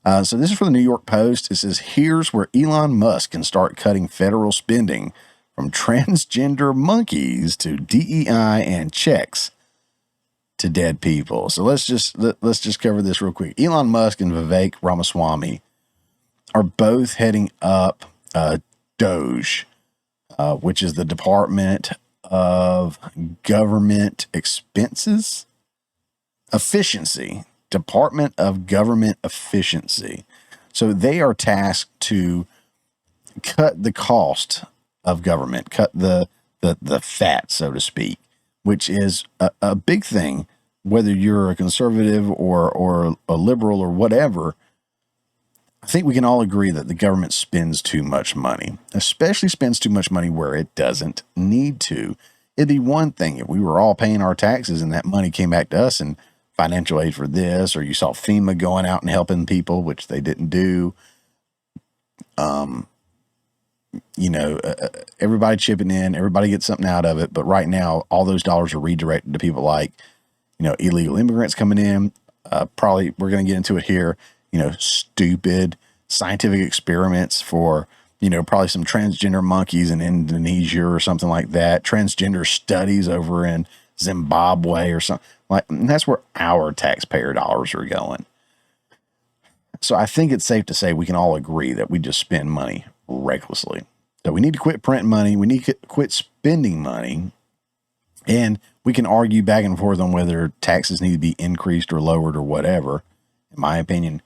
So this is from the New York Post. It says, here's where Elon Musk can start cutting federal spending, from transgender monkeys to DEI and checks to dead people. So let's just cover this real quick. Elon Musk and Vivek Ramaswamy are both heading up DOGE, which is the Department of Government Expenses Efficiency. Department of Government Efficiency. So they are tasked to cut the cost of government, cut the fat, so to speak, which is a big thing, whether you're a conservative or a liberal or whatever. I think we can all agree that the government spends too much money, especially spends too much money where it doesn't need to. It'd be one thing if we were all paying our taxes and that money came back to us and financial aid for this, or you saw FEMA going out and helping people, which they didn't do. Everybody chipping in, everybody gets something out of it. But right now, all those dollars are redirected to people like, illegal immigrants coming in. Probably we're going to get into it here. Stupid scientific experiments for, probably some transgender monkeys in Indonesia or something like that. Transgender studies over in Zimbabwe or something. And that's where our taxpayer dollars are going. So I think it's safe to say we can all agree that we just spend money recklessly. So we need to quit printing money. We need to quit spending money. And we can argue back and forth on whether taxes need to be increased or lowered or whatever. In my opinion,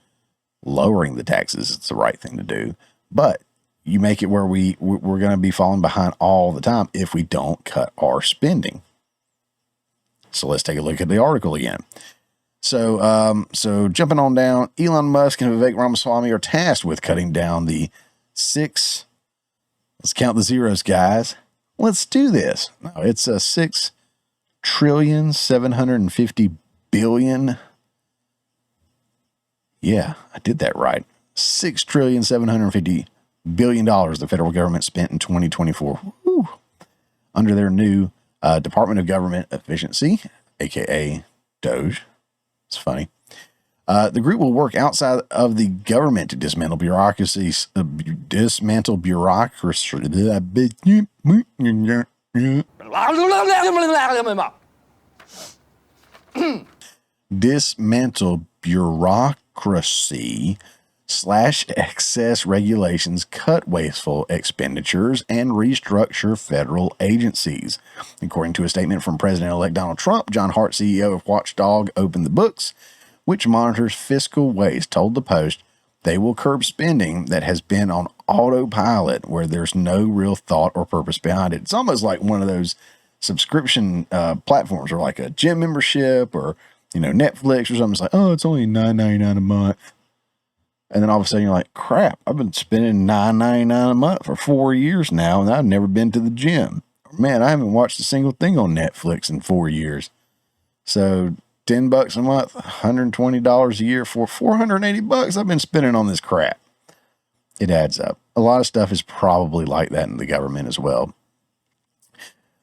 lowering the taxes is the right thing to do. But you make it where we're going to be falling behind all the time if we don't cut our spending. So let's take a look at the article again. So jumping on down, Elon Musk and Vivek Ramaswamy are tasked with cutting down the let's count the zeros, guys. Let's do this. No, it's a $6,750,000,000,000. Yeah, I did that right. $6,750,000,000,000 the federal government spent in 2024. Woo. Under their new Department of Government Efficiency, aka DOGE. It's funny. The group will work outside of the government to dismantle bureaucracy. Dismantle bureaucracy, slash excess regulations, cut wasteful expenditures, and restructure federal agencies. According to a statement from President-elect Donald Trump, John Hart, CEO of Watchdog Open the Books, which monitors fiscal waste, told the Post they will curb spending that has been on autopilot where there's no real thought or purpose behind it. It's almost like one of those subscription platforms, or like a gym membership, or Netflix or something. It's like, oh, it's only $9.99 a month. And then all of a sudden you're like, crap, I've been spending $9.99 a month for 4 years now, and I've never been to the gym. Man, I haven't watched a single thing on Netflix in 4 years. So $10 a month, $120 a year for $480 I've been spending on this crap. It adds up. A lot of stuff is probably like that in the government as well.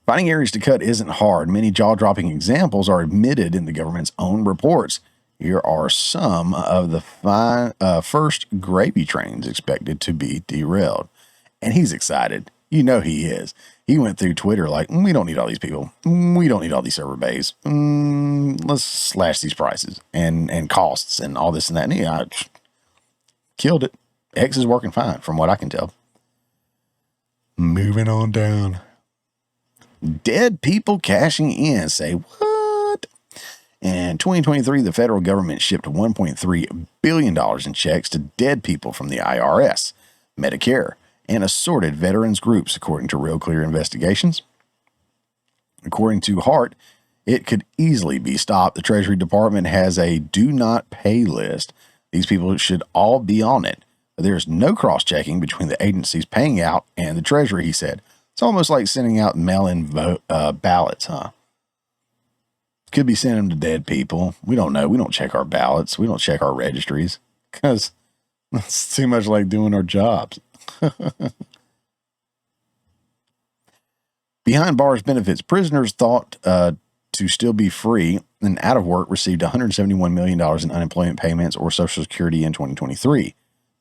Finding areas to cut isn't hard. Many jaw-dropping examples are admitted in the government's own reports. Here are some of the first gravy trains expected to be derailed. And he's excited. He is. He went through Twitter like, we don't need all these people. We don't need all these server bays. Let's slash these prices and costs and all this and that. And he killed it. X is working fine from what I can tell. Moving on down. Dead people cashing in. Say what? In 2023, the federal government shipped $1.3 billion in checks to dead people from the IRS, Medicare, and assorted veterans groups, according to Real Clear Investigations. According to Hart, it could easily be stopped. The Treasury Department has a do not pay list. These people should all be on it. There's no cross-checking between the agencies paying out and the Treasury, he said. It's almost like sending out mail-in ballots, huh? Could be sending them to dead people. We don't know. We don't check our ballots. We don't check our registries because that's too much like doing our jobs. Behind bars benefits. Prisoners thought to still be free and out of work received $171 million in unemployment payments or Social Security in 2023.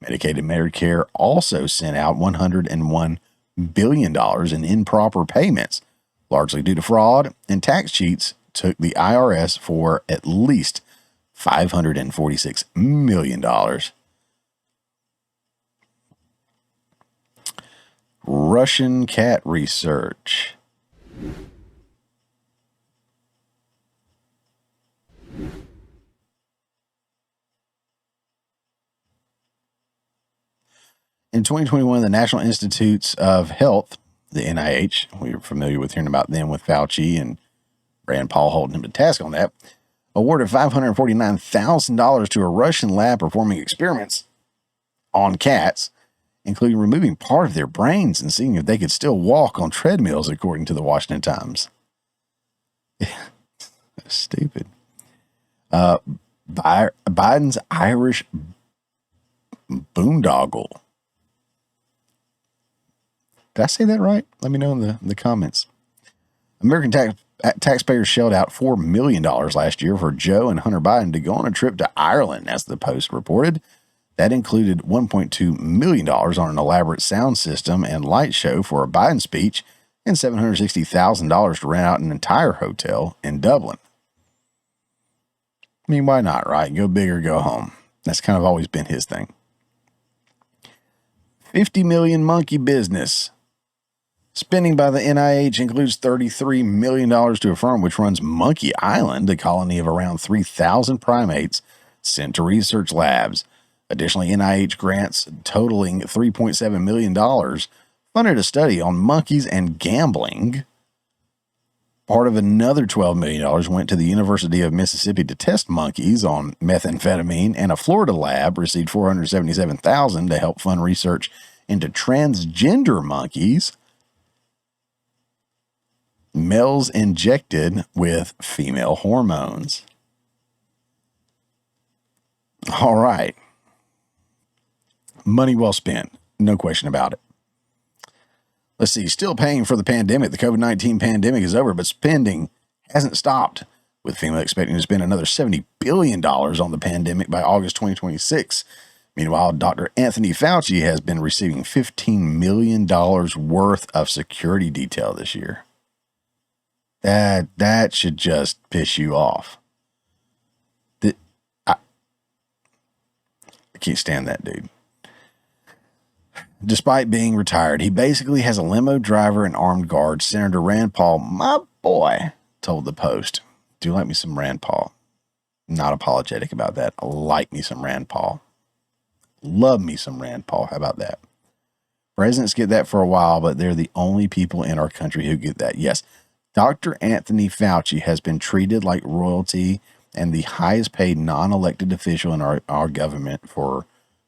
Medicaid and Medicare also sent out $101 billion in improper payments, largely due to fraud, and tax cheats took the IRS for at least $546 million. Russian cat research. In 2021, the National Institutes of Health, the NIH, we are familiar with hearing about them with Fauci and Rand Paul holding him to task on that, awarded $549,000 to a Russian lab performing experiments on cats, including removing part of their brains and seeing if they could still walk on treadmills, according to the Washington Times. Stupid. Biden's Irish boondoggle. Did I say that right? Let me know in the comments. American taxpayers shelled out $4 million last year for Joe and Hunter Biden to go on a trip to Ireland, as the Post reported. That included $1.2 million on an elaborate sound system and light show for a Biden speech and $760,000 to rent out an entire hotel in Dublin. I mean, why not, right? Go big or go home. That's kind of always been his thing. 50 million monkey business. Spending by the NIH includes $33 million to a firm which runs Monkey Island, a colony of around 3,000 primates sent to research labs. Additionally, NIH grants totaling $3.7 million funded a study on monkeys and gambling. Part of another $12 million went to the University of Mississippi to test monkeys on methamphetamine, and a Florida lab received $477,000 to help fund research into transgender monkeys, males injected with female hormones. All right. Money well spent. No question about it. Let's see. Still paying for the pandemic. The COVID-19 pandemic is over, but spending hasn't stopped, with FEMA expecting to spend another $70 billion on the pandemic by August 2026. Meanwhile, Dr. Anthony Fauci has been receiving $15 million worth of security detail this year. That should just piss you off. I can't stand that dude. Despite being retired, he basically has a limo driver and armed guard. Senator Rand Paul, my boy, told the Post. Do like me some Rand Paul. Not apologetic about that. I like me some Rand Paul. Love me some Rand Paul. How about that? Presidents get that for a while, but they're the only people in our country who get that. Yes, Dr. Anthony Fauci has been treated like royalty and the highest paid non-elected official in our government for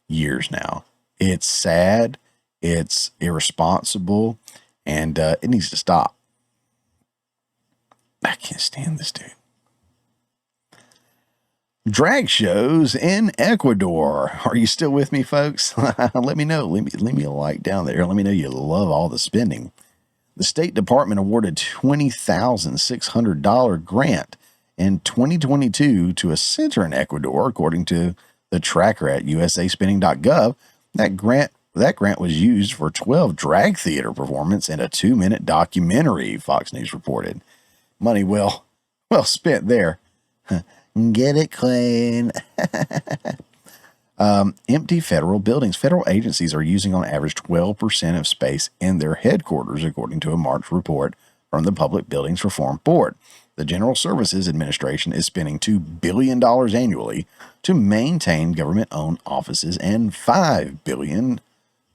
years now. It's sad, it's irresponsible, and it needs to stop. I can't stand this dude. Drag shows in Ecuador. Are you still with me, folks? Let me know. Leave me a like down there. Let me know you love all the spending. The State Department awarded $20,600 grant in 2022 to a center in Ecuador, according to the tracker at usaspending.gov. That grant was used for 12 drag theater performances and a 2-minute documentary, Fox News reported. Money well spent there. Get it clean. Empty federal buildings. Federal agencies are using on average 12% of space in their headquarters, according to a March report from the Public Buildings Reform Board. The General Services Administration is spending $2 billion annually to maintain government-owned offices and $5 billion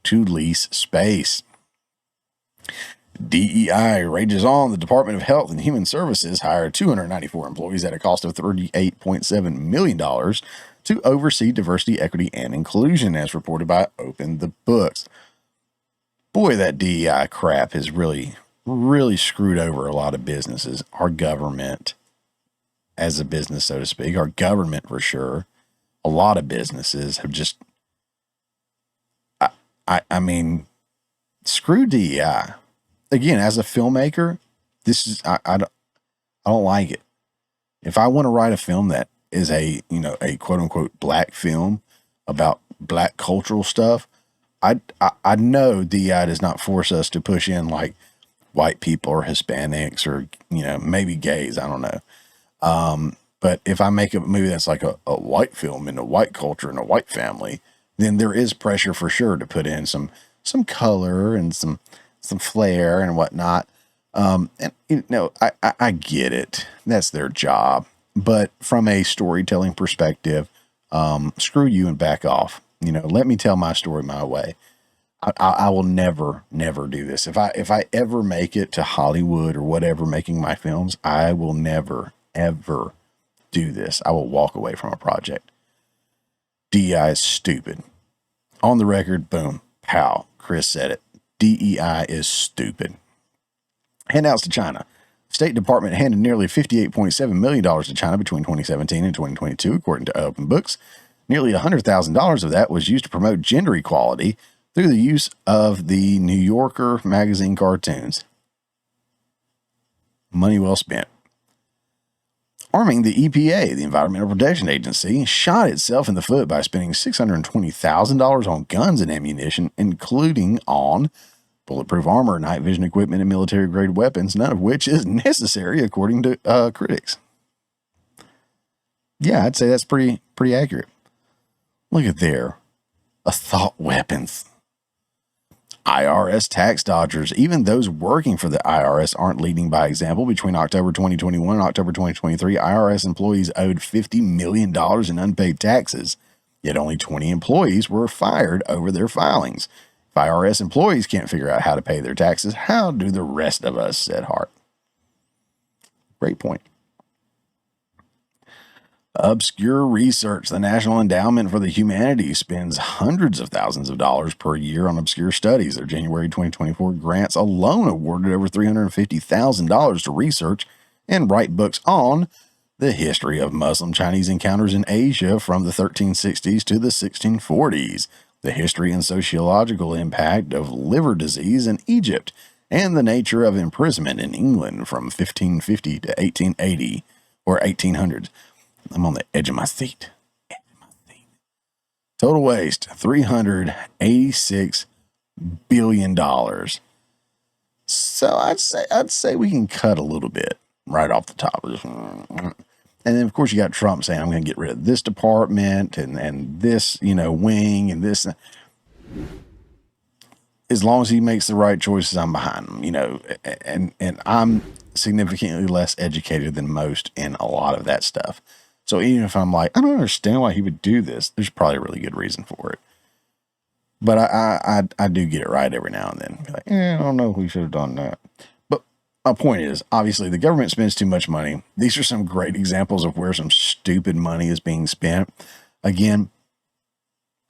to lease space. DEI rages on. The Department of Health and Human Services hired 294 employees at a cost of $38.7 million to oversee diversity, equity, and inclusion, as reported by Open the Books. Boy, that DEI crap has really screwed over a lot of businesses. Our government, as a business, so to speak, our government for sure. A lot of businesses have just, I mean, screw DEI. Again, as a filmmaker, this is I don't like it. If I want to write a film that is a quote unquote black film about black cultural stuff, I know DEI does not force us to push in like white people or Hispanics or, maybe gays. I don't know. But if I make a movie that's like a white film in a white culture and a white family, then there is pressure for sure to put in some color and some flair and whatnot. And I get it. That's their job. But from a storytelling perspective, screw you and back off. Let me tell my story my way. I will never do this. If I ever make it to Hollywood or whatever, making my films, I will never, ever do this. I will walk away from a project. DEI is stupid. On the record, boom, pow, Chris said it. DEI is stupid. Handouts to China. State Department handed nearly $58.7 million to China between 2017 and 2022, according to Open Books. Nearly $100,000 of that was used to promote gender equality through the use of the New Yorker magazine cartoons. Money well spent. Arming the EPA, the Environmental Protection Agency, shot itself in the foot by spending $620,000 on guns and ammunition, including on bulletproof armor, night vision equipment, and military-grade weapons, none of which is necessary, according to critics. Yeah, I'd say that's pretty accurate. Look at there. Assault weapons. IRS tax dodgers. Even those working for the IRS aren't leading by example. Between October 2021 and October 2023, IRS employees owed $50 million in unpaid taxes, yet only 20 employees were fired over their filings. If IRS employees can't figure out how to pay their taxes, how do the rest of us, said Hart. Great point. Obscure research. The National Endowment for the Humanities spends hundreds of thousands of dollars per year on obscure studies. Their January 2024 grants alone awarded over $350,000 to research and write books on the history of Muslim-Chinese encounters in Asia from the 1360s to the 1640s, the history and sociological impact of liver disease in Egypt, and the nature of imprisonment in England from 1550 to 1880 or 1800s. I'm on the edge of my seat. Total waste, $386 billion. So I'd say we can cut a little bit right off the top. And then of course you got Trump saying, I'm going to get rid of this department and this, wing and this. As long as he makes the right choices, I'm behind him, and I'm significantly less educated than most in a lot of that stuff. So even if I'm like, I don't understand why he would do this, there's probably a really good reason for it. But I do get it right every now and then. Be like, I don't know if we should have done that. But my point is, obviously, the government spends too much money. These are some great examples of where some stupid money is being spent. Again,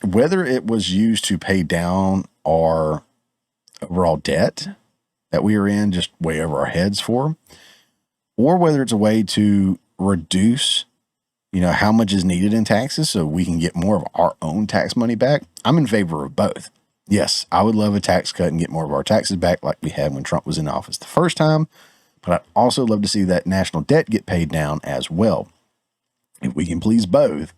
whether it was used to pay down our overall debt that we are in just way over our heads for, or whether it's a way to reduce how much is needed in taxes so we can get more of our own tax money back. I'm in favor of both. Yes, I would love a tax cut and get more of our taxes back like we had when Trump was in office the first time, but I'd also love to see that national debt get paid down as well. If we can please both,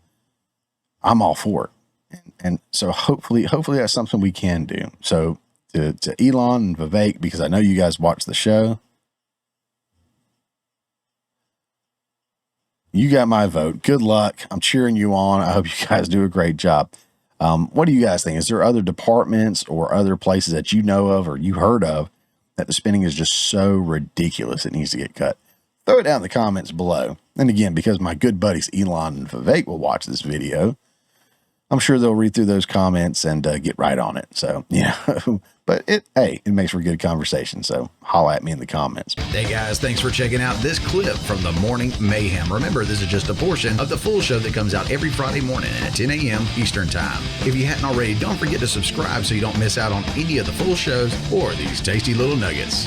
I'm all for it. And so hopefully that's something we can do. So to Elon and Vivek, because I know you guys watch the show, you got my vote. Good luck. I'm cheering you on. I hope you guys do a great job. What do you guys think? Is there other departments or other places that you know of or you heard of that the spending is just so ridiculous it needs to get cut? Throw it down in the comments below. And again, because my good buddies Elon and Vivek will watch this video, I'm sure they'll read through those comments and get right on it. So, but it makes for good conversation. So holla at me in the comments. Hey guys, thanks for checking out this clip from the Morning Mayhem. Remember, this is just a portion of the full show that comes out every Friday morning at 10 a.m. Eastern Time. If you hadn't already, don't forget to subscribe so you don't miss out on any of the full shows or these tasty little nuggets.